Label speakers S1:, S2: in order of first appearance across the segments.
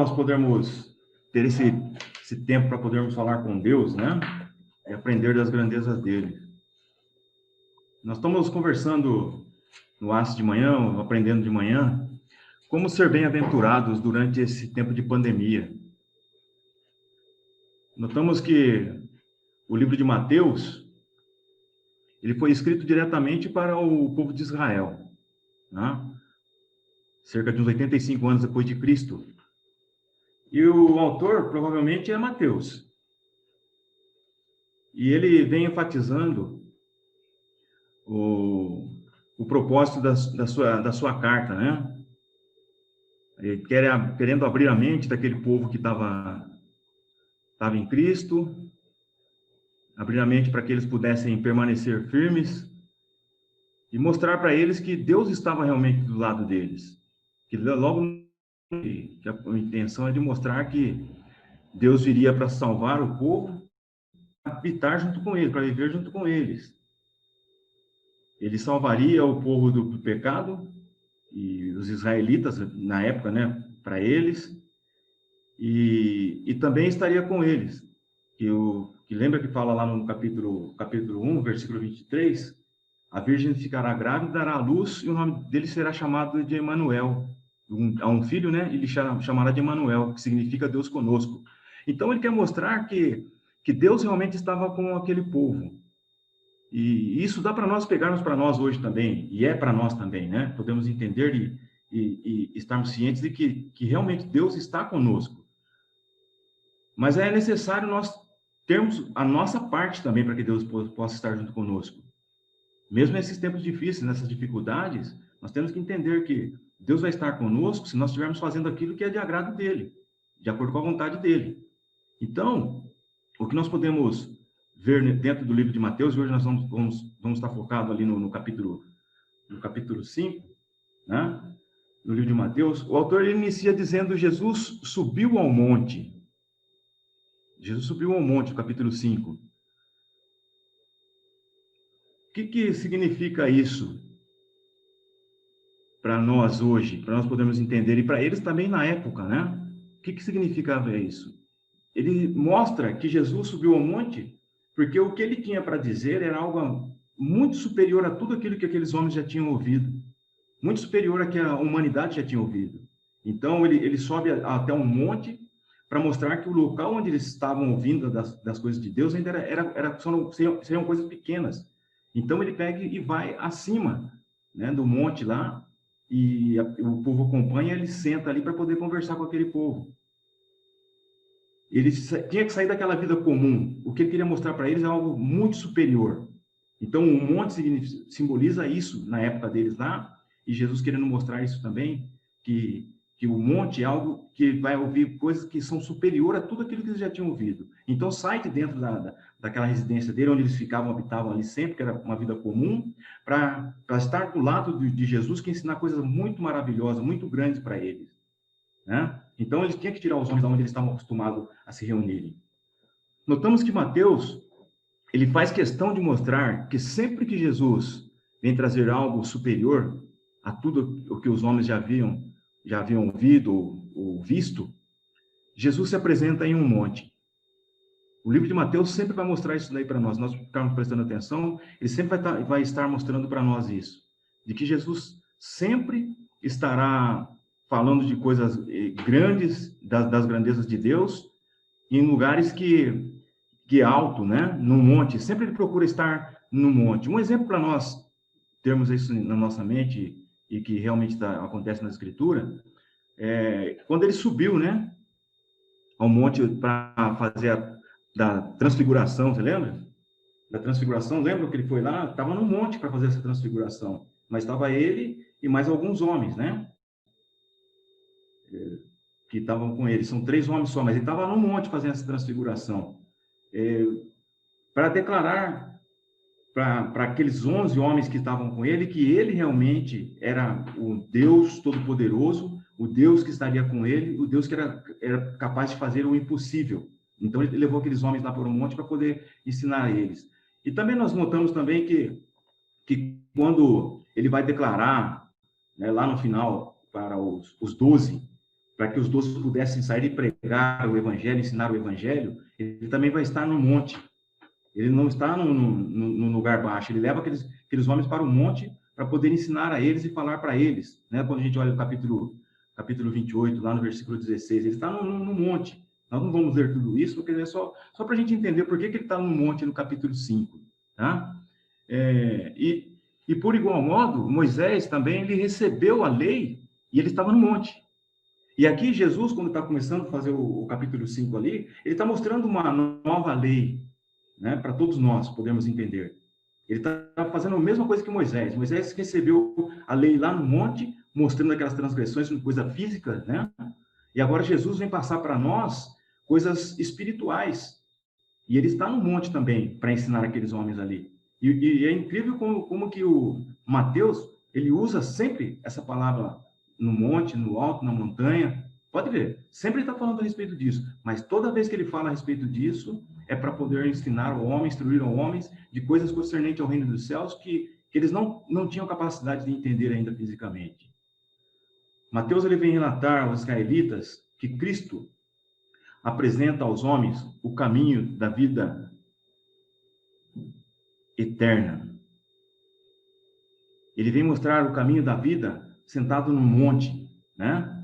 S1: nós podermos ter esse tempo para podermos falar com Deus, né? E aprender das grandezas dele. Nós estamos conversando no Aço de Manhã, aprendendo de manhã, como ser bem-aventurados durante esse tempo de pandemia. Notamos que o livro de Mateus, ele foi escrito diretamente para o povo de Israel, né? Cerca de uns 85 anos depois de Cristo. E o autor, provavelmente, é Mateus. E ele vem enfatizando o propósito da sua carta, né? Ele querendo abrir a mente daquele povo que estava em Cristo, abrir a mente para que eles pudessem permanecer firmes e mostrar para eles que Deus estava realmente do lado deles. Que logo que a intenção é de mostrar que Deus viria para salvar o povo, para habitar junto com ele, para viver junto com eles. Ele salvaria o povo do pecado e os israelitas na época, né, para eles, e também estaria com eles. Que lembra que fala lá no capítulo 1, versículo 23, a virgem ficará grávida, dará à luz, e o nome dele será chamado de Emanuel. A um filho, né, ele chamará de Emanuel, que significa Deus conosco. Então, ele quer mostrar que Deus realmente estava com aquele povo. E isso dá para nós pegarmos para nós hoje também, e é para nós também, né? Podemos entender e estarmos cientes de que realmente Deus está conosco. Mas é necessário nós termos a nossa parte também para que Deus possa estar junto conosco. Mesmo nesses tempos difíceis, nessas dificuldades, nós temos que entender que Deus vai estar conosco se nós estivermos fazendo aquilo que é de agrado dele, de acordo com a vontade dele. Então, o que nós podemos ver dentro do livro de Mateus, e hoje nós vamos estar focados ali no capítulo 5, né? No livro de Mateus, o autor ele inicia dizendo: Jesus subiu ao monte. Jesus subiu ao monte, capítulo 5. O que significa isso para nós hoje, para nós podermos entender, e para eles também na época, né? O que significava isso? Ele mostra que Jesus subiu ao monte porque o que ele tinha para dizer era algo muito superior a tudo aquilo que aqueles homens já tinham ouvido, muito superior a que a humanidade já tinha ouvido. Então, ele sobe até um monte para mostrar que o local onde eles estavam ouvindo das coisas de Deus ainda seriam coisas pequenas. Então, ele pega e vai acima, né, do monte lá, e o povo acompanha, ele senta ali para poder conversar com aquele povo. Ele tinha que sair daquela vida comum. O que ele queria mostrar para eles é algo muito superior. Então, o monte simboliza isso na época deles lá, e Jesus querendo mostrar isso também, que o monte é algo que vai ouvir coisas que são superior a tudo aquilo que eles já tinham ouvido. Então, sai de dentro daquela residência dele, onde eles habitavam ali sempre, que era uma vida comum, para estar do lado de Jesus, que ensinar coisas muito maravilhosas, muito grandes para eles, né? Então, eles tinham que tirar os homens de onde eles estavam acostumados a se reunirem. Notamos que Mateus, ele faz questão de mostrar que sempre que Jesus vem trazer algo superior a tudo o que os homens já haviam ouvido ou visto, Jesus se apresenta em um monte. O livro de Mateus sempre vai mostrar isso daí para nós. Nós ficarmos prestando atenção, ele sempre vai estar mostrando para nós isso. De que Jesus sempre estará falando de coisas grandes, das grandezas de Deus, em lugares que é alto, né? No monte. Sempre ele procura estar no monte. Um exemplo para nós termos isso na nossa mente e que realmente acontece na Escritura, quando ele subiu, né, ao monte para fazer da transfiguração, você lembra? Da transfiguração, lembra que ele foi lá? Estava no monte para fazer essa transfiguração, mas estava ele e mais alguns homens, né? Que estavam com ele. São 3 homens só, mas ele estava no monte fazendo essa transfiguração. Para declarar para aqueles 11 homens que estavam com ele que ele realmente era o Deus Todo-Poderoso, o Deus que estaria com ele, o Deus que era capaz de fazer o impossível. Então, ele levou aqueles homens lá para um monte para poder ensinar a eles. E também nós notamos também que quando ele vai declarar, né, lá no final, para os 12, para que os 12 pudessem sair e pregar o evangelho, ensinar o evangelho, ele também vai estar no monte. Ele não está no lugar baixo, ele leva aqueles homens para o monte para poder ensinar a eles e falar para eles, né? Quando a gente olha o capítulo 28, lá no versículo 16, ele está no monte. Nós não vamos ler tudo isso, porque é só para a gente entender por que ele está no monte no capítulo 5, tá? E por igual modo, Moisés também, ele recebeu a lei e ele estava no monte. E aqui Jesus, quando está começando a fazer o capítulo 5 ali, ele está mostrando uma nova lei, né, para todos nós podermos entender. Ele está fazendo a mesma coisa que Moisés. Moisés recebeu a lei lá no monte, mostrando aquelas transgressões, coisa física, né? E agora Jesus vem passar para nós coisas espirituais. E ele está no monte também para ensinar aqueles homens ali. E é incrível como que o Mateus, ele usa sempre essa palavra no monte, no alto, na montanha. Pode ver, sempre está falando a respeito disso. Mas toda vez que ele fala a respeito disso, é para poder ensinar ao homem, instruir ao homens de coisas concernentes ao reino dos céus que eles não tinham capacidade de entender ainda fisicamente. Mateus ele vem relatar aos israelitas que Cristo apresenta aos homens o caminho da vida eterna. Ele vem mostrar o caminho da vida sentado no monte, né?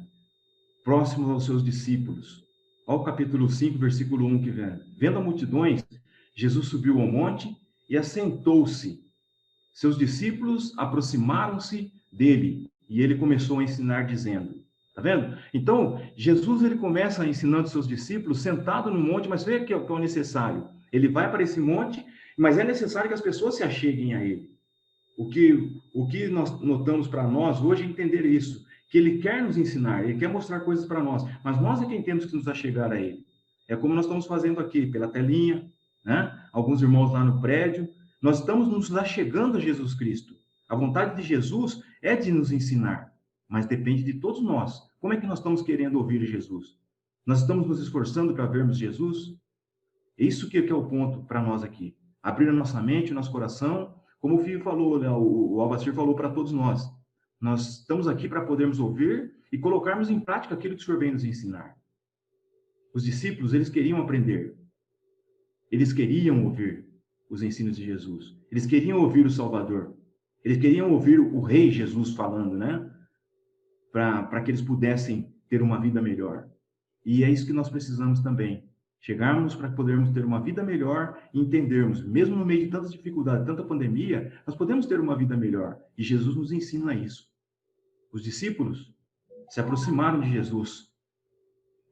S1: Próximo aos seus discípulos. Olha o capítulo 5, versículo 1 que vem. Vendo a multidões, Jesus subiu ao monte e assentou-se. Seus discípulos aproximaram-se dele e ele começou a ensinar dizendo, tá vendo? Então, Jesus ele começa ensinando seus discípulos sentado no monte, mas vê que é o necessário. Ele vai para esse monte, mas é necessário que as pessoas se acheguem a ele. O que nós notamos para nós hoje é entender isso, que ele quer nos ensinar, ele quer mostrar coisas para nós, mas nós é quem temos que nos achegar a ele. É como nós estamos fazendo aqui, pela telinha, né? Alguns irmãos lá no prédio, nós estamos nos achegando a Jesus Cristo. A vontade de Jesus é de nos ensinar, mas depende de todos nós. Como é que nós estamos querendo ouvir Jesus? Nós estamos nos esforçando para vermos Jesus? Isso que é o ponto para nós aqui. Abrir a nossa mente, o nosso coração, como o Fio falou, né? O Albacir falou para todos nós. Nós estamos aqui para podermos ouvir e colocarmos em prática aquilo que o Senhor vem nos ensinar. Os discípulos, eles queriam aprender. Eles queriam ouvir os ensinos de Jesus. Eles queriam ouvir o Salvador. Eles queriam ouvir o Rei Jesus falando, né? Para que eles pudessem ter uma vida melhor. E é isso que nós precisamos também. Chegarmos para podermos ter uma vida melhor e entendermos, mesmo no meio de tantas dificuldades, tanta pandemia, nós podemos ter uma vida melhor. E Jesus nos ensina isso. Os discípulos se aproximaram de Jesus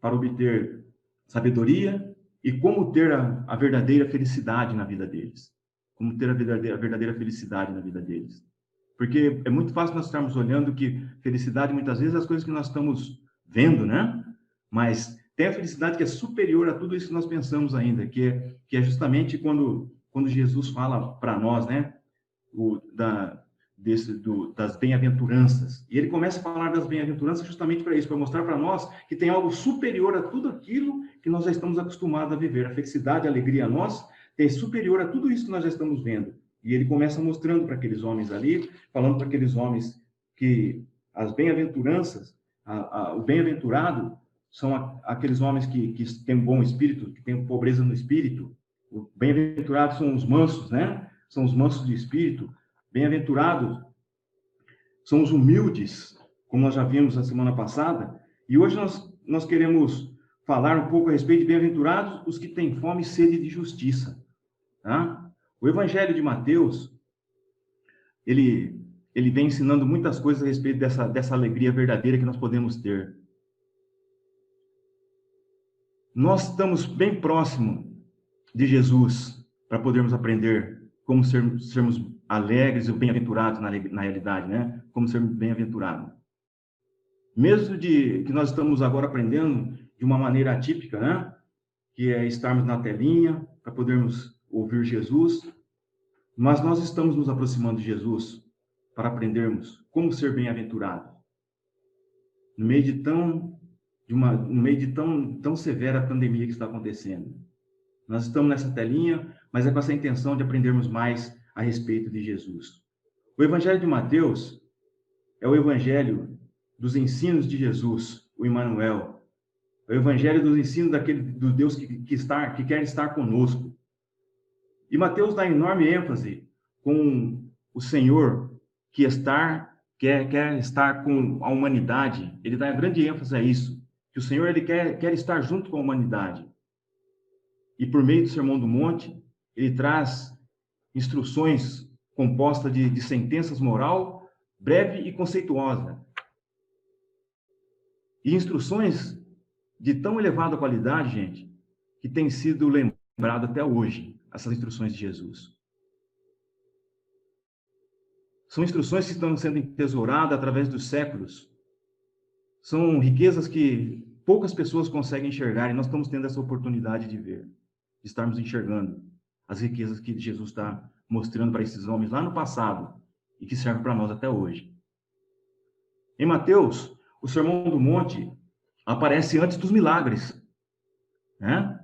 S1: para obter sabedoria e como ter a verdadeira felicidade na vida deles. Como ter a verdadeira felicidade na vida deles. Porque é muito fácil nós estarmos olhando que felicidade, muitas vezes, é as coisas que nós estamos vendo, né? Mas tem a felicidade que é superior a tudo isso que nós pensamos ainda, que é justamente quando Jesus fala para nós, né? Das bem-aventuranças. E ele começa a falar das bem-aventuranças justamente para isso, para mostrar para nós que tem algo superior a tudo aquilo que nós já estamos acostumados a viver. A felicidade, a alegria a nós, é superior a tudo isso que nós já estamos vendo. E ele começa mostrando para aqueles homens ali, falando para aqueles homens que as bem-aventuranças, o bem-aventurado, são aqueles homens que têm um bom espírito, que têm pobreza no espírito. Os bem-aventurados são os mansos, né? São os mansos de espírito. Bem-aventurados são os humildes, como nós já vimos na semana passada. E hoje nós queremos falar um pouco a respeito de bem-aventurados os que têm fome e sede de justiça. Tá? O Evangelho de Mateus, ele vem ensinando muitas coisas a respeito dessa alegria verdadeira que nós podemos ter. Nós estamos bem próximo de Jesus para podermos aprender como sermos alegres e bem-aventurados na realidade, né? Como sermos bem-aventurados. Mesmo que nós estamos agora aprendendo de uma maneira atípica, né? Que é estarmos na telinha para podermos ouvir Jesus, mas nós estamos nos aproximando de Jesus para aprendermos como ser bem-aventurado. No meio de tão severa pandemia que está acontecendo. Nós estamos nessa telinha, mas é com essa intenção de aprendermos mais a respeito de Jesus. O Evangelho de Mateus é o Evangelho dos ensinos de Jesus. o Emmanuel. O Evangelho nos ensina do Deus que quer estar conosco. E Mateus dá enorme ênfase com o Senhor que quer estar com a humanidade. Ele dá grande ênfase a isso, que o Senhor ele quer estar junto com a humanidade. E por meio do Sermão do Monte, ele traz instruções compostas de sentenças moral, breve e conceituosa. E instruções de tão elevada qualidade, gente, que tem sido lembrado até hoje, essas instruções de Jesus. São instruções que estão sendo entesouradas através dos séculos. São riquezas que poucas pessoas conseguem enxergar, e nós estamos tendo essa oportunidade de ver, de estarmos enxergando as riquezas que Jesus está mostrando para esses homens lá no passado e que servem para nós até hoje. Em Mateus, o Sermão do Monte aparece antes dos milagres, né?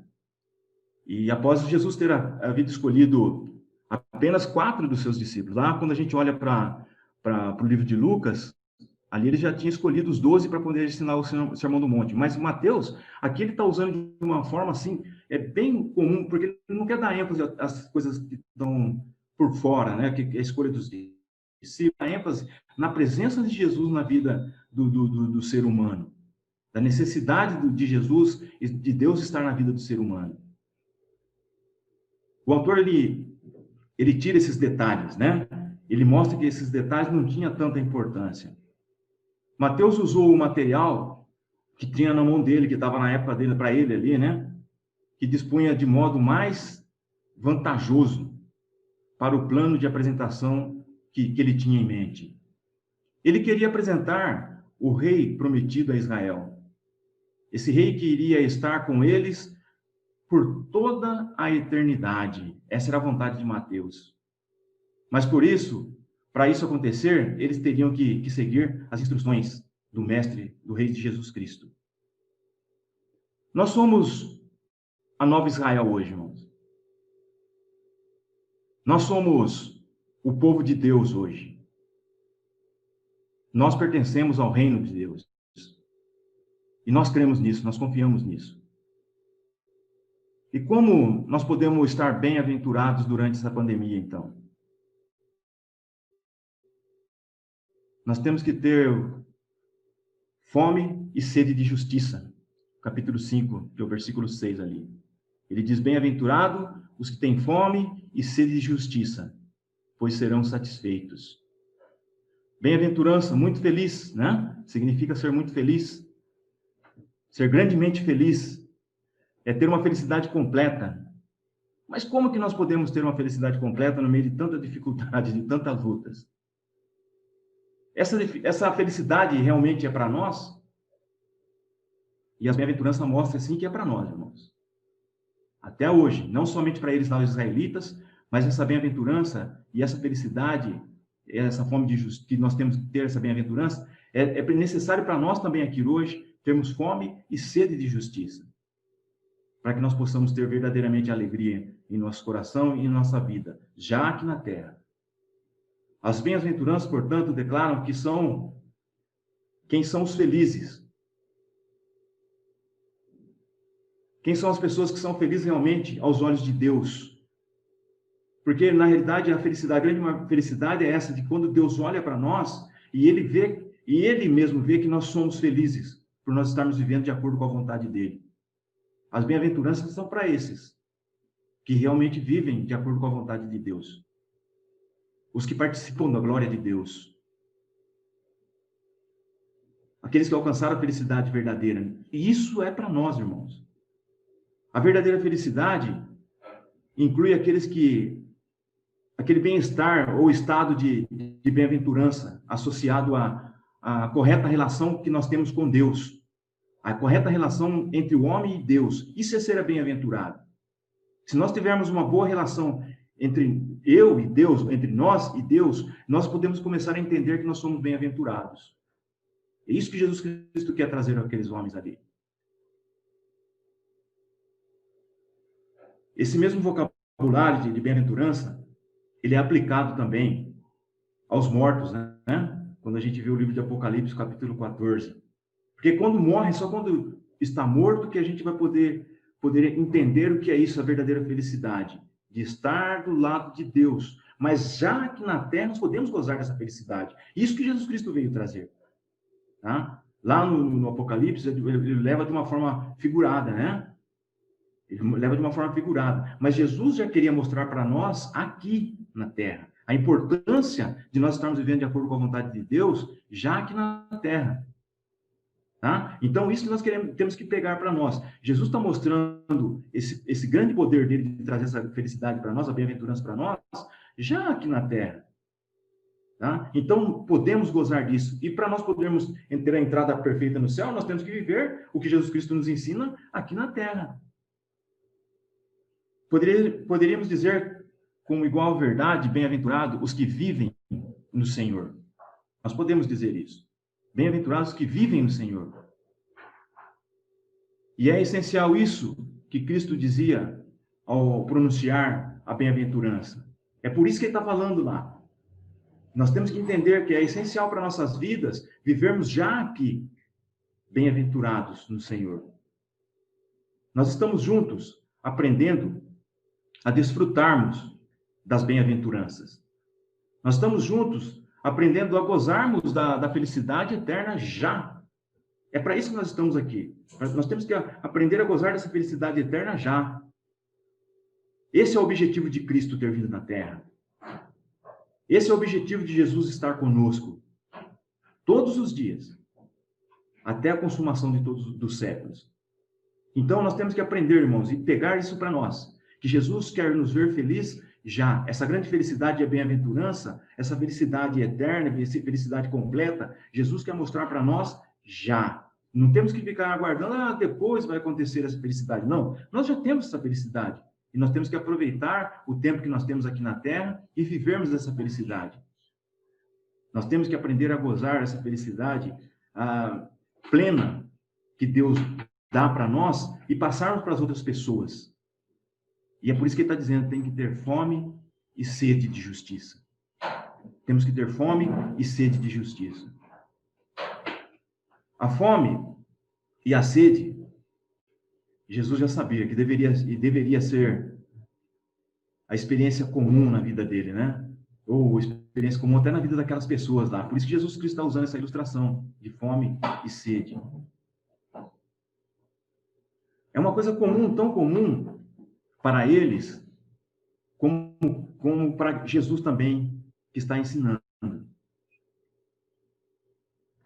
S1: E após Jesus ter havido escolhido apenas 4 dos seus discípulos, lá quando a gente olha para o livro de Lucas, ali ele já tinha escolhido os 12 para poder ensinar o Sermão do Monte. Mas Mateus, aqui ele está usando de uma forma assim, bem comum, porque ele não quer dar ênfase às coisas que estão por fora, né? Que é a escolha dos discípulos, dá ênfase na presença de Jesus na vida do ser humano, da necessidade de Jesus e de Deus estar na vida do ser humano. O autor, ele tira esses detalhes, né? Ele mostra que esses detalhes não tinham tanta importância. Mateus usou o material que tinha na mão dele, que estava na época dele, para ele ali, né? Que dispunha de modo mais vantajoso para o plano de apresentação que ele tinha em mente. Ele queria apresentar o rei prometido a Israel. Esse rei que iria estar com eles por toda a eternidade. Essa era a vontade de Mateus. Mas por isso, para isso acontecer, eles teriam que seguir as instruções do Mestre, do Rei de Jesus Cristo. Nós somos a nova Israel hoje, irmãos. Nós somos o povo de Deus hoje. Nós pertencemos ao reino de Deus. E nós cremos nisso, nós confiamos nisso. E como nós podemos estar bem-aventurados durante essa pandemia, então? Nós temos que ter fome e sede de justiça. Capítulo 5, que é o versículo 6 ali. Ele diz, bem-aventurado os que têm fome e sede de justiça, pois serão satisfeitos. Bem-aventurança, muito feliz, né? Significa ser muito feliz. Ser grandemente feliz é ter uma felicidade completa. Mas como que nós podemos ter uma felicidade completa no meio de tanta dificuldade, de tantas lutas? Essa felicidade realmente é para nós? E as bem-aventuranças mostram sim que é para nós, irmãos. Até hoje, não somente para eles, os israelitas, mas essa bem-aventurança e essa felicidade, essa fome de justiça, que nós temos que ter essa bem-aventurança, é necessário para nós também aqui hoje termos fome e sede de justiça, para que nós possamos ter verdadeiramente alegria em nosso coração e em nossa vida, já aqui na terra. As bem-aventuranças, portanto, declaram que quem são os felizes. Quem são as pessoas que são felizes realmente aos olhos de Deus? Porque, na realidade, a grande felicidade é essa, de quando Deus olha para nós e Ele mesmo vê que nós somos felizes, por nós estarmos vivendo de acordo com a vontade dEle. As bem-aventuranças são para esses, que realmente vivem de acordo com a vontade de Deus. Os que participam da glória de Deus. Aqueles que alcançaram a felicidade verdadeira. E isso é para nós, irmãos. A verdadeira felicidade inclui aquele bem-estar ou estado de bem-aventurança associado à correta relação que nós temos com Deus. A correta relação entre o homem e Deus. Isso é ser bem-aventurado. Se nós tivermos uma boa relação entre eu e Deus, entre nós e Deus, nós podemos começar a entender que nós somos bem-aventurados. É isso que Jesus Cristo quer trazer àqueles homens ali. Esse mesmo vocabulário de bem-aventurança, ele é aplicado também aos mortos, né? Quando a gente vê o livro de Apocalipse, capítulo 14. Porque quando morre, só quando está morto que a gente vai poder entender o que é isso, a verdadeira felicidade, de estar do lado de Deus. Mas já aqui na Terra, nós podemos gozar dessa felicidade. Isso que Jesus Cristo veio trazer. Tá? Lá no Apocalipse, ele leva de uma forma figurada, né? Ele leva de uma forma figurada. Mas Jesus já queria mostrar para nós, aqui na Terra, a importância de nós estarmos vivendo de acordo com a vontade de Deus, já aqui na Terra. Tá? Então, isso que nós temos que pegar para nós. Jesus está mostrando esse grande poder dele de trazer essa felicidade para nós, a bem-aventurança para nós, já aqui na Terra. Tá? Então, podemos gozar disso. E para nós podermos ter a entrada perfeita no céu, nós temos que viver o que Jesus Cristo nos ensina aqui na Terra. Poderíamos dizer, como igual verdade, bem-aventurado, os que vivem no Senhor. Nós podemos dizer isso. Bem-aventurados que vivem no Senhor. E é essencial isso que Cristo dizia ao pronunciar a bem-aventurança. É por isso que ele está falando lá. Nós temos que entender que é essencial para nossas vidas vivermos já aqui, bem-aventurados no Senhor. Nós estamos juntos, aprendendo a desfrutarmos das bem-aventuranças. Nós estamos juntos, aprendendo a gozarmos da felicidade eterna já. É para isso que nós estamos aqui. Nós temos que aprender a gozar dessa felicidade eterna já. Esse é o objetivo de Cristo ter vindo na Terra. Esse é o objetivo de Jesus estar conosco. Todos os dias. Até a consumação de todos os séculos. Então, nós temos que aprender, irmãos, e pegar isso para nós. Que Jesus quer nos ver felizes já. Essa grande felicidade é bem-aventurança, essa felicidade eterna, felicidade completa, Jesus quer mostrar para nós já. Não temos que ficar aguardando, depois vai acontecer essa felicidade. Não, nós já temos essa felicidade. E nós temos que aproveitar o tempo que nós temos aqui na Terra e vivermos essa felicidade. Nós temos que aprender a gozar essa felicidade plena que Deus dá para nós e passarmos para as outras pessoas. E é por isso que ele está dizendo, tem que ter fome e sede de justiça. Temos que ter fome e sede de justiça. A fome e a sede, Jesus já sabia que deveria ser a experiência comum na vida dele, né? Ou experiência comum até na vida daquelas pessoas lá. Por isso que Jesus Cristo está usando essa ilustração de fome e sede. É uma coisa comum, tão comum para eles, como para Jesus também, que está ensinando.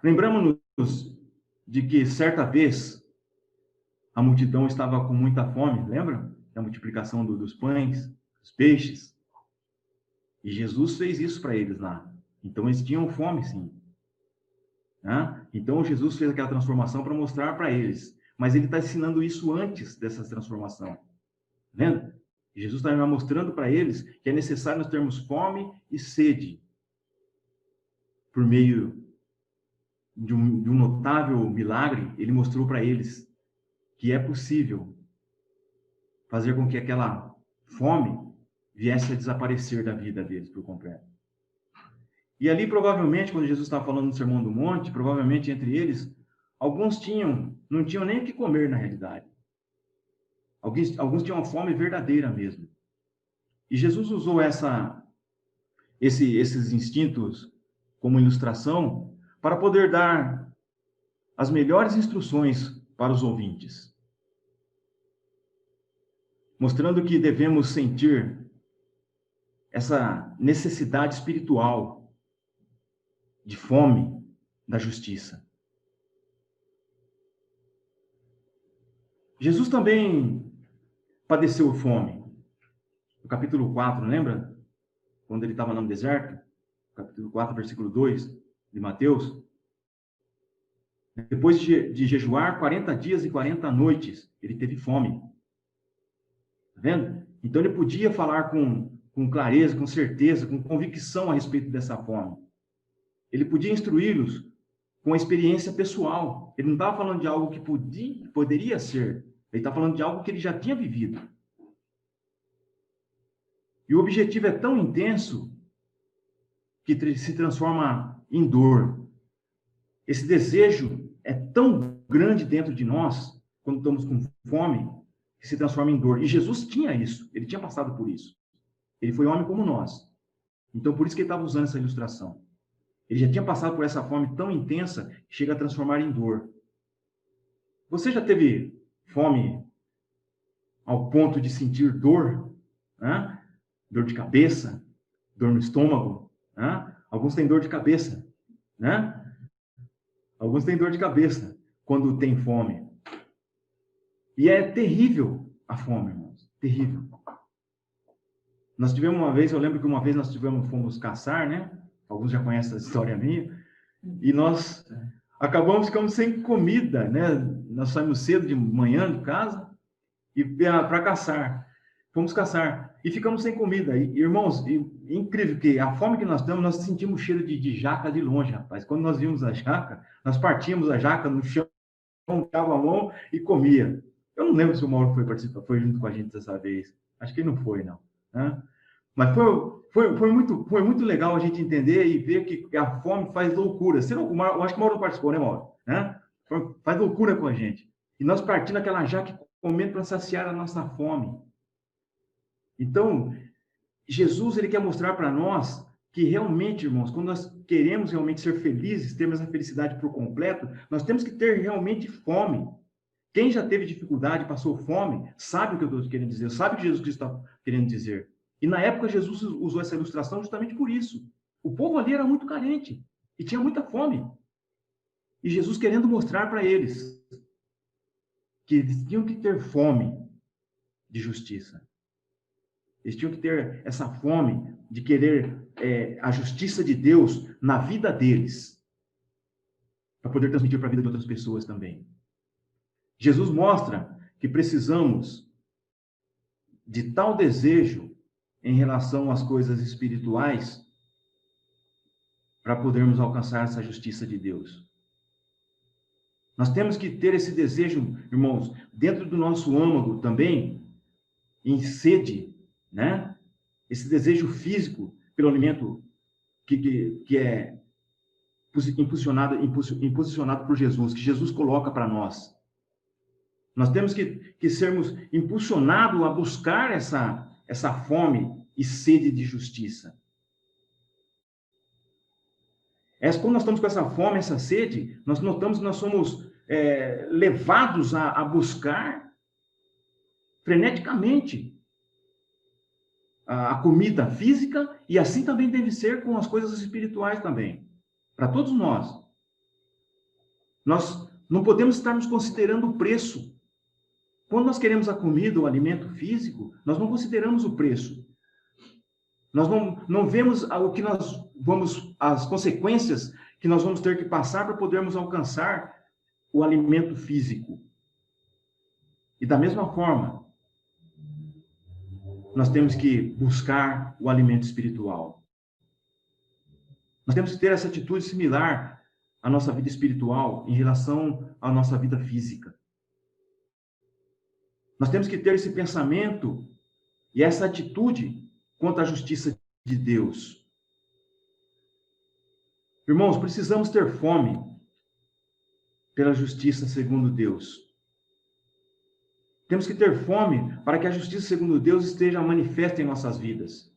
S1: Lembramos-nos de que, certa vez, a multidão estava com muita fome, lembra? Da multiplicação dos pães, dos peixes. E Jesus fez isso para eles lá. Então, eles tinham fome, sim. Então, Jesus fez aquela transformação para mostrar para eles. Mas ele está ensinando isso antes dessa transformação. Vendo? Jesus está mostrando para eles que é necessário nós termos fome e sede. Por meio de um notável milagre, ele mostrou para eles que é possível fazer com que aquela fome viesse a desaparecer da vida deles por completo. E ali, provavelmente, quando Jesus estava falando no Sermão do Monte, provavelmente entre eles, alguns não tinham nem o que comer na realidade. Alguns tinham uma fome verdadeira mesmo. E Jesus usou esses instintos como ilustração para poder dar as melhores instruções para os ouvintes. Mostrando que devemos sentir essa necessidade espiritual de fome da justiça. Jesus também padeceu fome. No capítulo 4, lembra? Quando ele estava no deserto, capítulo 4, versículo 2 de Mateus. Depois de jejuar 40 dias e 40 noites, ele teve fome. Tá vendo? Então ele podia falar com clareza, com certeza, com convicção a respeito dessa fome. Ele podia instruí-los com a experiência pessoal. Ele não estava falando de algo que poderia ser. Ele está falando de algo que ele já tinha vivido. E o objetivo é tão intenso que se transforma em dor. Esse desejo é tão grande dentro de nós, quando estamos com fome, que se transforma em dor. E Jesus tinha isso, ele tinha passado por isso. Ele foi homem como nós. Então, por isso que ele estava usando essa ilustração. Ele já tinha passado por essa fome tão intensa que chega a transformar em dor. Você já teve fome ao ponto de sentir dor? Né? Dor de cabeça, dor no estômago. Né? Alguns têm dor de cabeça. Né? Alguns têm dor de cabeça quando tem fome. E é terrível a fome, irmãos. Terrível. Nós tivemos uma vez, eu lembro que uma vez fomos caçar, né? Alguns já conhecem essa história minha. E nós acabamos ficando sem comida, né? Nós saímos cedo de manhã de casa e para caçar. Fomos caçar e ficamos sem comida. E, irmãos, incrível que a fome que nós temos, nós sentimos cheiro de jaca de longe, rapaz. Quando nós vimos a jaca, nós partíamos a jaca no chão, colocava a mão e comia. Eu não lembro se o Mauro foi junto com a gente dessa vez. Acho que ele não foi, não. Né? Mas foi muito legal a gente entender e ver que a fome faz loucura. Eu acho que o Mauro não participou, né, Mauro? Né? Faz loucura com a gente. E nós partindo aquela jaca comendo para saciar a nossa fome. Então, Jesus, ele quer mostrar para nós que realmente, irmãos, quando nós queremos realmente ser felizes, termos a felicidade por completo, nós temos que ter realmente fome. Quem já teve dificuldade, passou fome, sabe o que eu estou querendo dizer, sabe o que Jesus Cristo está querendo dizer. E na época Jesus usou essa ilustração justamente por isso. O povo ali era muito carente e tinha muita fome. E Jesus querendo mostrar para eles que eles tinham que ter fome de justiça. Eles tinham que ter essa fome de querer a justiça de Deus na vida deles, para poder transmitir para a vida de outras pessoas também. Jesus mostra que precisamos de tal desejo em relação às coisas espirituais para podermos alcançar essa justiça de Deus. Nós temos que ter esse desejo, irmãos, dentro do nosso âmago também, em sede, né? Esse desejo físico pelo alimento que é impulsionado por Jesus, que Jesus coloca para nós. Nós temos que sermos impulsionados a buscar essa fome e sede de justiça. Quando nós estamos com essa fome, essa sede, nós notamos que nós somos levados a buscar freneticamente a comida física, e assim também deve ser com as coisas espirituais também, para todos nós. Nós não podemos estarmos considerando o preço. Quando nós queremos a comida, o alimento físico, nós não consideramos o preço. Nós não vemos o que as consequências que nós vamos ter que passar para podermos alcançar o alimento físico. E da mesma forma, nós temos que buscar o alimento espiritual. Nós temos que ter essa atitude similar à nossa vida espiritual em relação à nossa vida física. Nós temos que ter esse pensamento e essa atitude quanto à justiça de Deus. Irmãos, precisamos ter fome pela justiça segundo Deus. Temos que ter fome para que a justiça segundo Deus esteja manifesta em nossas vidas.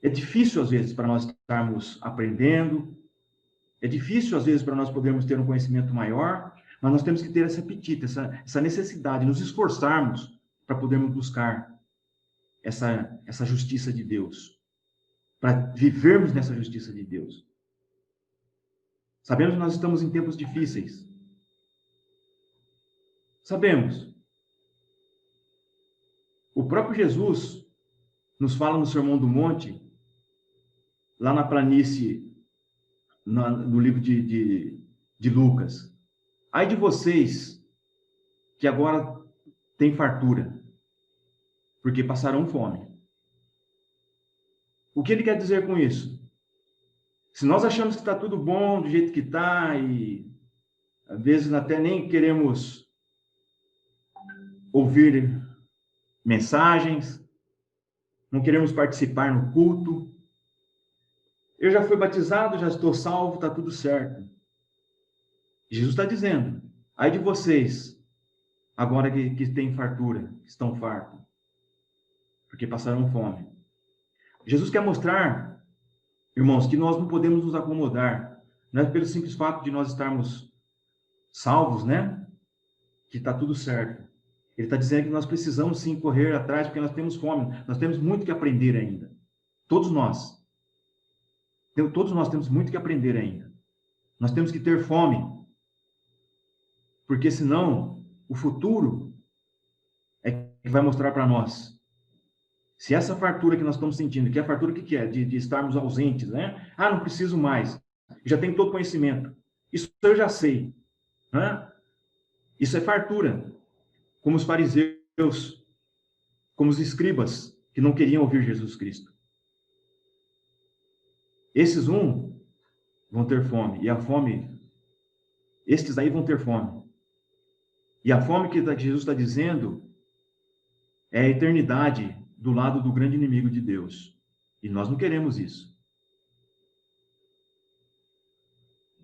S1: É difícil, às vezes, para nós estarmos aprendendo. É difícil, às vezes, para nós podermos ter um conhecimento maior, mas nós temos que ter esse apetite, essa necessidade, nos esforçarmos para podermos buscar essa justiça de Deus, para vivermos nessa justiça de Deus. Sabemos que nós estamos em tempos difíceis. Sabemos. O próprio Jesus nos fala no Sermão do Monte, lá na planície, no livro de Lucas. Ai de vocês que agora têm fartura, porque passarão fome. O que ele quer dizer com isso? Se nós achamos que está tudo bom do jeito que está e às vezes até nem queremos ouvir mensagens, não queremos participar no culto, eu já fui batizado, já estou salvo, está tudo certo. Jesus está dizendo, ai de vocês, agora que têm fartura, que estão fartos, porque passaram fome. Jesus quer mostrar, irmãos, que nós não podemos nos acomodar, não é pelo simples fato de nós estarmos salvos, né? Que está tudo certo. Ele está dizendo que nós precisamos sim correr atrás, porque nós temos fome, nós temos muito que aprender ainda. Todos nós. Todos nós temos muito que aprender ainda. Nós temos que ter fome, porque senão o futuro é que vai mostrar para nós. Se essa fartura que nós estamos sentindo, que é a fartura que é? De estarmos ausentes, né? Ah, não preciso mais. Já tenho todo conhecimento. Isso eu já sei. Né? Isso é fartura. Como os fariseus, como os escribas, que não queriam ouvir Jesus Cristo. Esses vão ter fome. E a fome, estes aí vão ter fome. E a fome que Jesus está dizendo é a eternidade do lado do grande inimigo de Deus. E nós não queremos isso.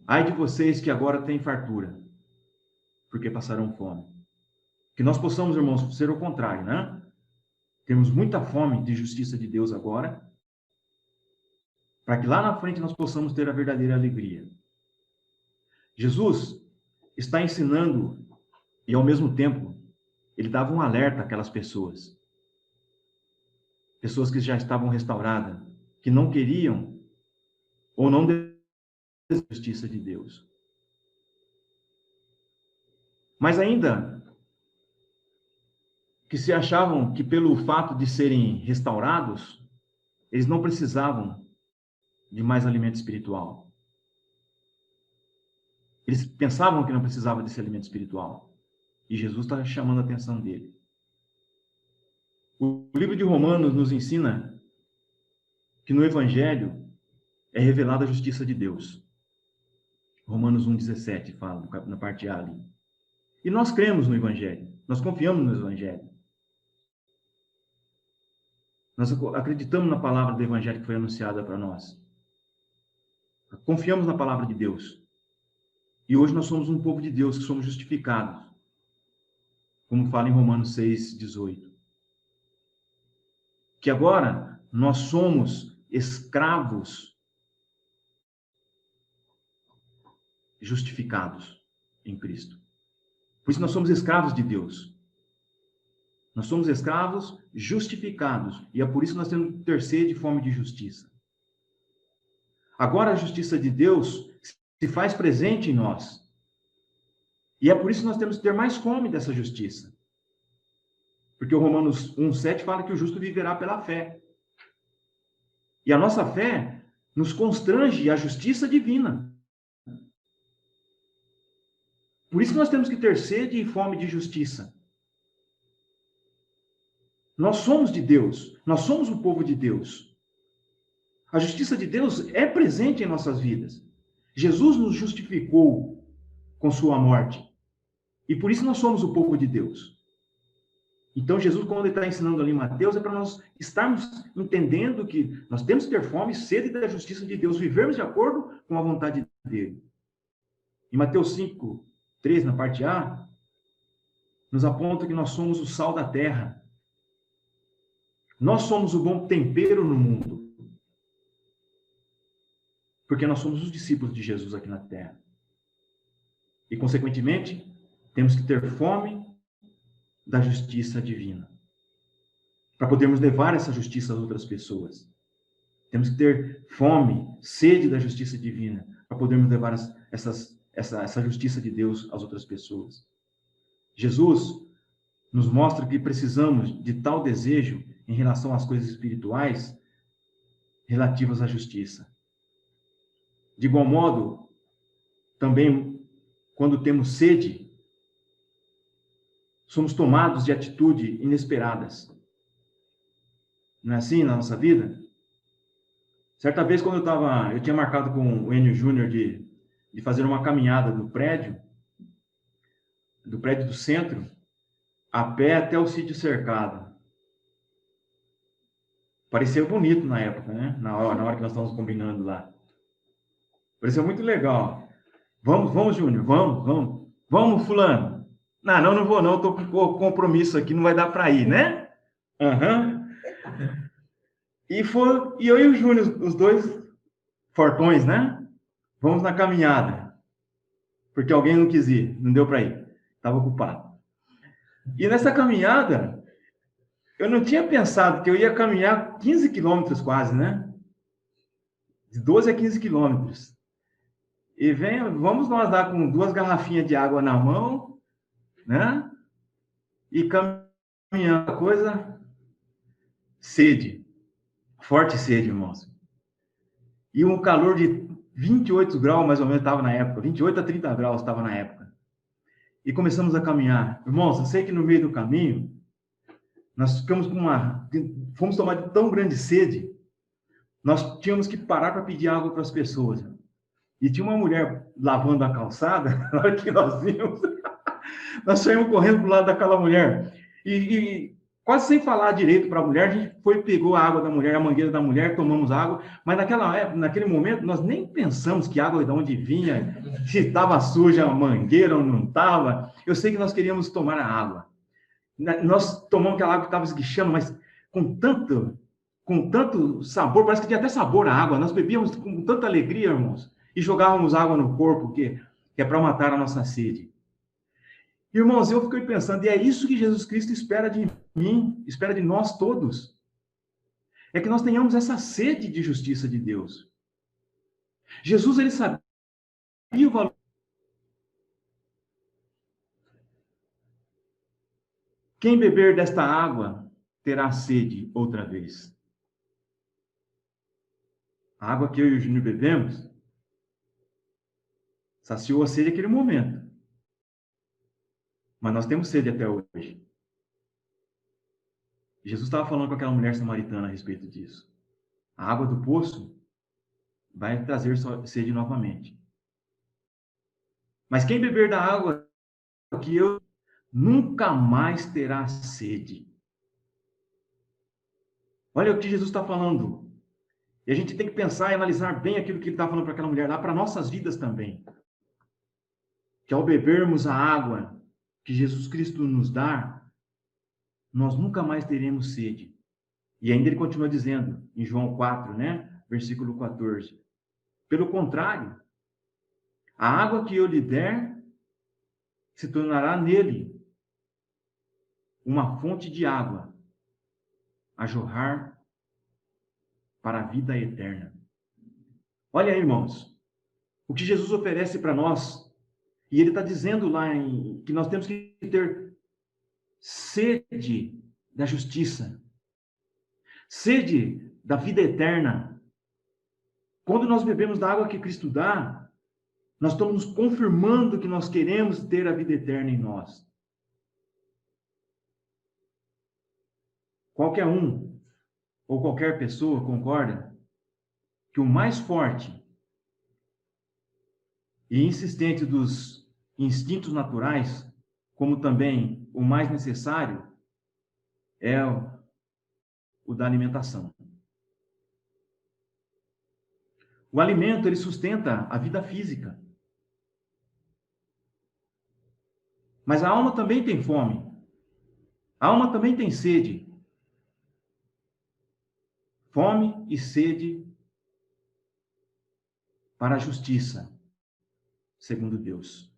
S1: Ai de vocês que agora têm fartura, porque passaram fome. Que nós possamos, irmãos, ser o contrário, né? Temos muita fome de justiça de Deus agora, para que lá na frente nós possamos ter a verdadeira alegria. Jesus está ensinando e, ao mesmo tempo, ele dava um alerta àquelas pessoas. Pessoas que já estavam restauradas, que não queriam ou não desejam a justiça de Deus. Mas ainda que se achavam que pelo fato de serem restaurados, eles não precisavam de mais alimento espiritual. Eles pensavam que não precisavam desse alimento espiritual. E Jesus está chamando a atenção dele. O livro de Romanos nos ensina que no Evangelho é revelada a justiça de Deus. Romanos 1,17 fala, na parte A ali. E nós cremos no Evangelho. Nós confiamos no Evangelho. Nós acreditamos na palavra do Evangelho que foi anunciada para nós. Confiamos na palavra de Deus. E hoje nós somos um povo de Deus, que somos justificados. Como fala em Romanos 6,18. Que agora nós somos escravos justificados em Cristo. Por isso nós somos escravos de Deus. Nós somos escravos justificados. E é por isso que nós temos que ter sede e fome de justiça. Agora a justiça de Deus se faz presente em nós. E é por isso que nós temos que ter mais fome dessa justiça. Porque o Romanos 1,7 fala que o justo viverá pela fé. E a nossa fé nos constrange à justiça divina. Por isso que nós temos que ter sede e fome de justiça. Nós somos de Deus. Nós somos o povo de Deus. A justiça de Deus é presente em nossas vidas. Jesus nos justificou com sua morte. E por isso nós somos o povo de Deus. Então, Jesus, quando ele está ensinando ali em Mateus, é para nós estarmos entendendo que nós temos que ter fome e sede da justiça de Deus, vivermos de acordo com a vontade dele. Em Mateus 5:3, na parte A, nos aponta que nós somos o sal da terra. Nós somos o bom tempero no mundo. Porque nós somos os discípulos de Jesus aqui na terra. E, consequentemente, temos que ter fome da justiça divina. Para podermos levar essa justiça às outras pessoas. Temos que ter fome, sede da justiça divina, para podermos levar essa justiça de Deus às outras pessoas. Jesus nos mostra que precisamos de tal desejo em relação às coisas espirituais relativas à justiça. De igual modo, também, quando temos sede, somos tomados de atitudes inesperadas. Não é assim na nossa vida? Certa vez, quando eu tinha marcado com o Enio Júnior de fazer uma caminhada do prédio do centro, a pé até o sítio cercado. Pareceu bonito na época, né? Na hora que nós estávamos combinando lá. Pareceu muito legal. Vamos, Júnior, vamos, fulano. Não vou não, estou com compromisso aqui, não vai dar para ir, né? Aham. E eu e o Júnior, os dois fortões, né? Vamos na caminhada. Porque alguém não quis ir, não deu para ir. Estava ocupado. E nessa caminhada, eu não tinha pensado que eu ia caminhar 15 quilômetros quase, né? De 12 a 15 quilômetros. E vamos nós lá com 2 garrafinhas de água na mão, né? E caminhando a coisa, sede. Forte sede, irmãos. E um calor de 28 graus, mais ou menos, estava na época. 28 a 30 graus estava na época. E começamos a caminhar. Irmãos, eu sei que no meio do caminho, nós ficamos fomos tomar de tão grande sede, nós tínhamos que parar para pedir água para as pessoas. E tinha uma mulher lavando a calçada, na hora que nós vimos, nós saímos correndo para o lado daquela mulher. E quase sem falar direito para a mulher, a gente pegou a água da mulher, a mangueira da mulher, tomamos água, mas naquele momento nós nem pensamos que água de onde vinha, se estava suja a mangueira ou não estava. Eu sei que nós queríamos tomar a água. Nós tomamos aquela água que estava esguichando, mas com tanto sabor, parece que tinha até sabor a água. Nós bebíamos com tanta alegria, irmãos, e jogávamos água no corpo, que é para matar a nossa sede. Irmãos, eu fiquei pensando, e é isso que Jesus Cristo espera de mim, espera de nós todos. É que nós tenhamos essa sede de justiça de Deus. Jesus, ele sabia o valor. Quem beber desta água terá sede outra vez. A água que eu e o Júnior bebemos saciou a sede naquele momento. Mas nós temos sede até hoje. Jesus estava falando com aquela mulher samaritana a respeito disso. A água do poço vai trazer sede novamente. Mas quem beber da água que eu nunca mais terá sede. Olha o que Jesus está falando. E a gente tem que pensar e analisar bem aquilo que ele está falando para aquela mulher lá, para nossas vidas também. Que ao bebermos a água que Jesus Cristo nos dá, nós nunca mais teremos sede. E ainda ele continua dizendo, em João 4, né? Versículo 14. Pelo contrário, a água que eu lhe der se tornará nele uma fonte de água a jorrar para a vida eterna. Olha aí, irmãos, o que Jesus oferece para nós. E ele está dizendo lá que nós temos que ter sede da justiça, sede da vida eterna. Quando nós bebemos da água que Cristo dá, nós estamos confirmando que nós queremos ter a vida eterna em nós. Qualquer um, ou qualquer pessoa, concorda que o mais forte e insistente dos instintos naturais, como também o mais necessário, é o da alimentação. O alimento, ele sustenta a vida física. Mas a alma também tem fome. A alma também tem sede. Fome e sede para a justiça, segundo Deus.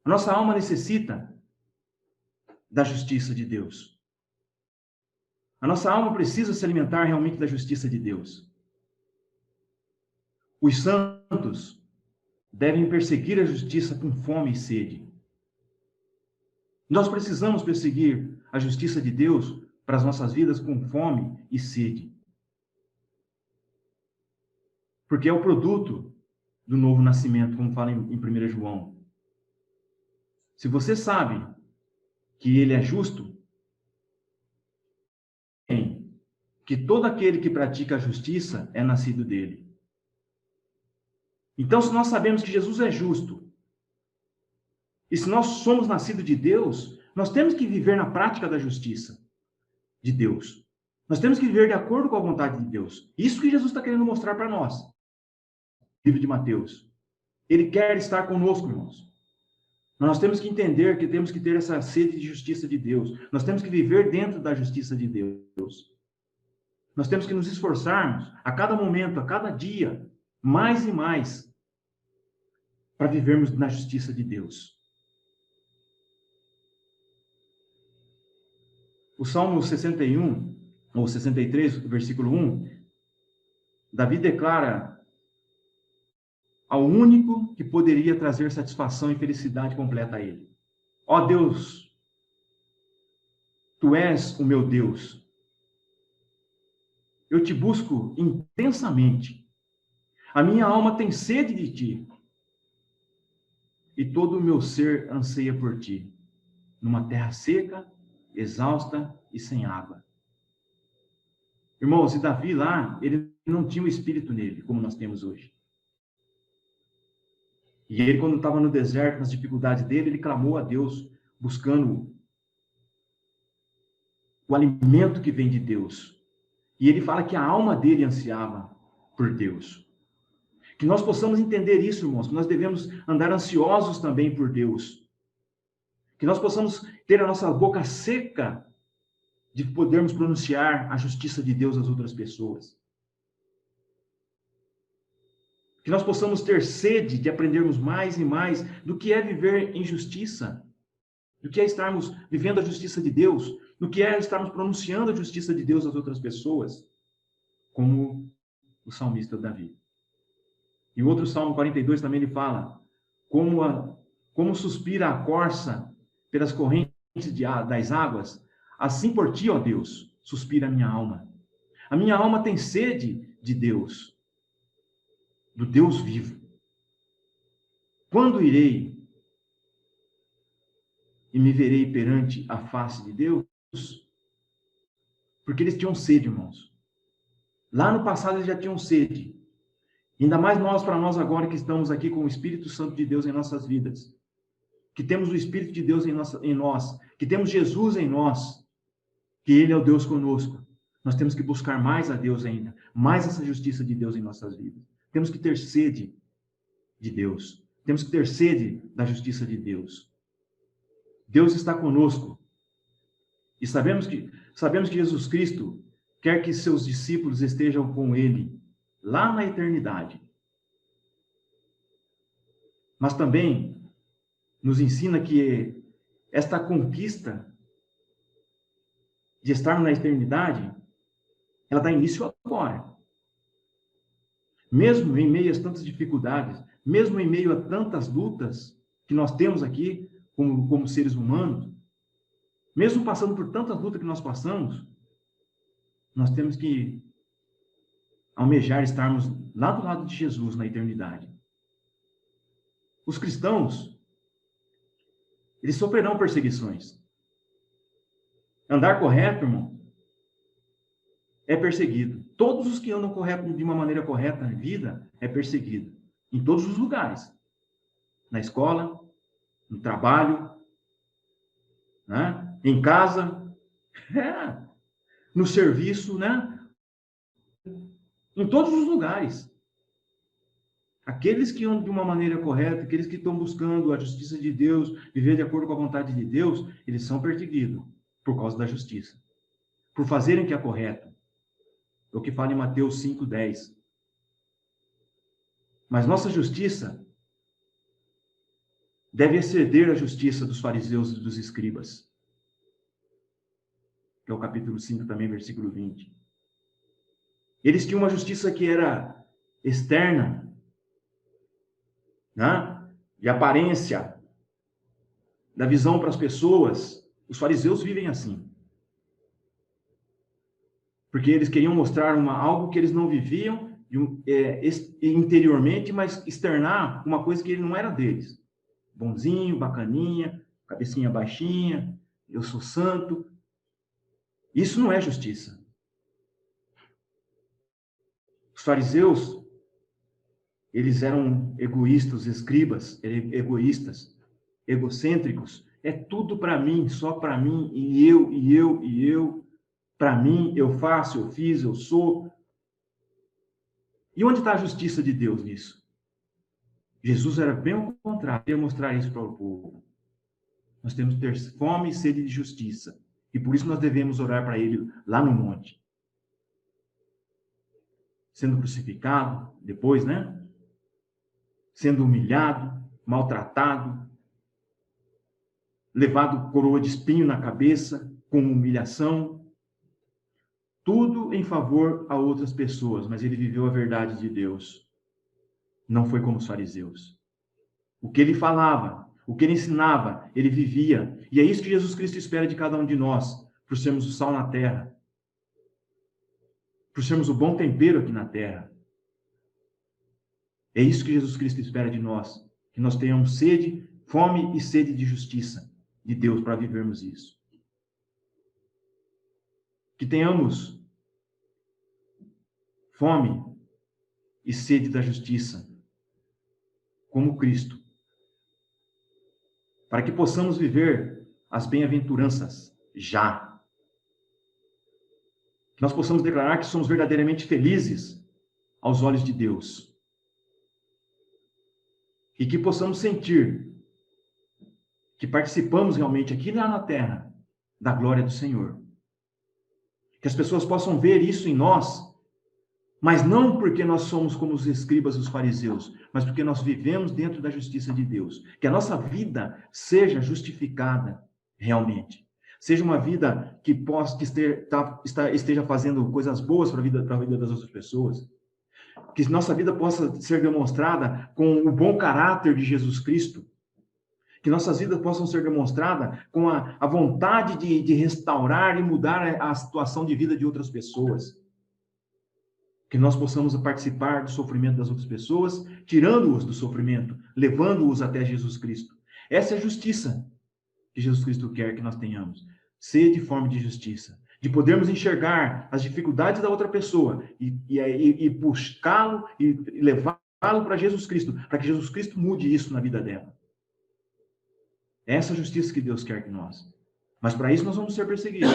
S1: A nossa alma necessita da justiça de Deus. A nossa alma precisa se alimentar realmente da justiça de Deus. Os santos devem perseguir a justiça com fome e sede. Nós precisamos perseguir a justiça de Deus para as nossas vidas com fome e sede. Porque é o produto do novo nascimento, como fala em 1 João. Se você sabe que ele é justo, que todo aquele que pratica a justiça é nascido dele. Então, se nós sabemos que Jesus é justo, e se nós somos nascidos de Deus, nós temos que viver na prática da justiça de Deus. Nós temos que viver de acordo com a vontade de Deus. Isso que Jesus está querendo mostrar para nós. Livro de Mateus. Ele quer estar conosco, irmãos. Nós temos que entender que temos que ter essa sede de justiça de Deus. Nós temos que viver dentro da justiça de Deus. Nós temos que nos esforçarmos a cada momento, a cada dia, mais e mais, para vivermos na justiça de Deus. O Salmo 61, ou 63, versículo 1, Davi declara ao único que poderia trazer satisfação e felicidade completa a ele: ó Deus, tu és o meu Deus. Eu te busco intensamente. A minha alma tem sede de ti. E todo o meu ser anseia por ti, numa terra seca, exausta e sem água. Irmãos, e Davi lá, ele não tinha um espírito nele, como nós temos hoje. E ele, quando estava no deserto, nas dificuldades dele, ele clamou a Deus, buscando o alimento que vem de Deus. E ele fala que a alma dele ansiava por Deus. Que nós possamos entender isso, irmãos, que nós devemos andar ansiosos também por Deus. Que nós possamos ter a nossa boca seca de podermos pronunciar a justiça de Deus às outras pessoas. Que nós possamos ter sede de aprendermos mais e mais do que é viver em justiça, do que é estarmos vivendo a justiça de Deus, do que é estarmos pronunciando a justiça de Deus às outras pessoas, como o salmista Davi. E o outro Salmo 42 também ele fala, como suspira a corça pelas correntes das águas, assim por ti, ó Deus, suspira a minha alma. A minha alma tem sede de Deus, do Deus vivo. Quando irei e me verei perante a face de Deus? Porque eles tinham sede, irmãos. Lá no passado eles já tinham sede. Ainda mais para nós agora que estamos aqui com o Espírito Santo de Deus em nossas vidas. Que temos o Espírito de Deus em nós. Que temos Jesus em nós. Que Ele é o Deus conosco. Nós temos que buscar mais a Deus ainda. Mais essa justiça de Deus em nossas vidas. Temos que ter sede de Deus. Temos que ter sede da justiça de Deus. Deus está conosco. E sabemos que Jesus Cristo quer que seus discípulos estejam com Ele lá na eternidade. Mas também nos ensina que esta conquista de estarmos na eternidade, ela dá início agora. Mesmo em meio a tantas dificuldades, mesmo em meio a tantas lutas que nós temos aqui como seres humanos, mesmo passando por tantas lutas que nós passamos, nós temos que almejar estarmos lá do lado de Jesus na eternidade. Os cristãos, eles sofrerão perseguições. Andar correto, irmão, é perseguido. Todos os que andam correto de uma maneira correta na vida é perseguido. Em todos os lugares. Na escola, no trabalho, né? Em casa, no serviço, né? Em todos os lugares. Aqueles que andam de uma maneira correta, aqueles que estão buscando a justiça de Deus, viver de acordo com a vontade de Deus, eles são perseguidos por causa da justiça. Por fazerem o que é correto. É o que fala em Mateus 5:10. Mas nossa justiça deve exceder a justiça dos fariseus e dos escribas. Que é o capítulo 5 também, versículo 20. Eles tinham uma justiça que era externa, né? De aparência, da visão para as pessoas. Os fariseus vivem assim. Porque eles queriam mostrar algo que eles não viviam interiormente, mas externar uma coisa que não era deles. Bonzinho, bacaninha, cabecinha baixinha, eu sou santo. Isso não é justiça. Os fariseus, eles eram egoístas, escribas, egoístas, egocêntricos. É tudo para mim, só para mim, e eu. Para mim, eu faço, eu fiz, eu sou. E onde está a justiça de Deus nisso? Jesus era bem o contrário, ia mostrar isso para o povo. Nós temos que ter fome e sede de justiça. E por isso nós devemos orar para ele lá no monte. Sendo crucificado, depois, né? Sendo humilhado, maltratado, levado coroa de espinho na cabeça, com humilhação. Tudo em favor a outras pessoas, mas ele viveu a verdade de Deus. Não foi como os fariseus. O que ele falava, o que ele ensinava, ele vivia. E é isso que Jesus Cristo espera de cada um de nós, por sermos o sal na terra, por sermos o bom tempero aqui na terra. É isso que Jesus Cristo espera de nós, que nós tenhamos sede, fome e sede de justiça de Deus para vivermos isso. Que tenhamos fome e sede da justiça, como Cristo, para que possamos viver as bem-aventuranças já. Que nós possamos declarar que somos verdadeiramente felizes aos olhos de Deus. E que possamos sentir que participamos realmente aqui lá na terra da glória do Senhor. Que as pessoas possam ver isso em nós, mas não porque nós somos como os escribas e os fariseus, mas porque nós vivemos dentro da justiça de Deus. Que a nossa vida seja justificada realmente. Seja uma vida que esteja fazendo coisas boas para a vida das outras pessoas. Que nossa vida possa ser demonstrada com o bom caráter de Jesus Cristo. Que nossas vidas possam ser demonstradas com a vontade de restaurar e mudar a situação de vida de outras pessoas. Que nós possamos participar do sofrimento das outras pessoas, tirando-os do sofrimento, levando-os até Jesus Cristo. Essa é a justiça que Jesus Cristo quer que nós tenhamos. Sede e fome de justiça. De podermos enxergar as dificuldades da outra pessoa e buscá-lo e levá-lo para Jesus Cristo, para que Jesus Cristo mude isso na vida dela. É essa justiça que Deus quer que nós. Mas para isso nós vamos ser perseguidos.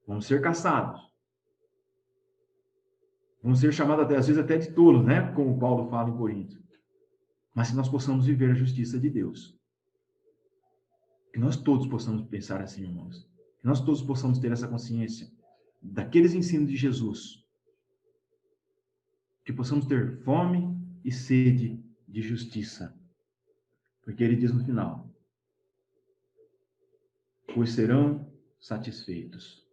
S1: Vamos ser caçados. Vamos ser chamados, às vezes, até de tolos, né? Como Paulo fala em Corinto. Mas se nós possamos viver a justiça de Deus. Que nós todos possamos pensar assim, irmãos. Que nós todos possamos ter essa consciência daqueles ensinos de Jesus. Que possamos ter fome e sede de justiça. Porque ele diz no final: pois serão satisfeitos.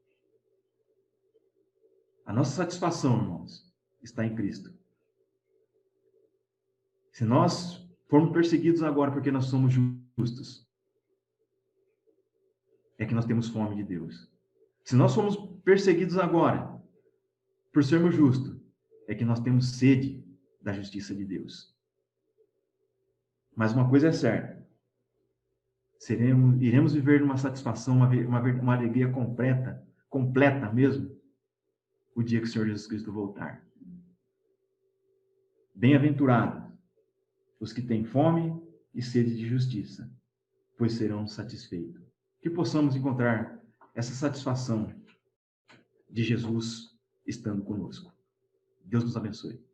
S1: A nossa satisfação, irmãos, está em Cristo. Se nós formos perseguidos agora porque nós somos justos, é que nós temos fome de Deus. Se nós somos perseguidos agora por sermos justos, é que nós temos sede da justiça de Deus. Mas uma coisa é certa: iremos viver uma satisfação, uma alegria completa mesmo, o dia que o Senhor Jesus Cristo voltar. Bem-aventurados os que têm fome e sede de justiça, pois serão satisfeitos. Que possamos encontrar essa satisfação de Jesus estando conosco. Deus nos abençoe.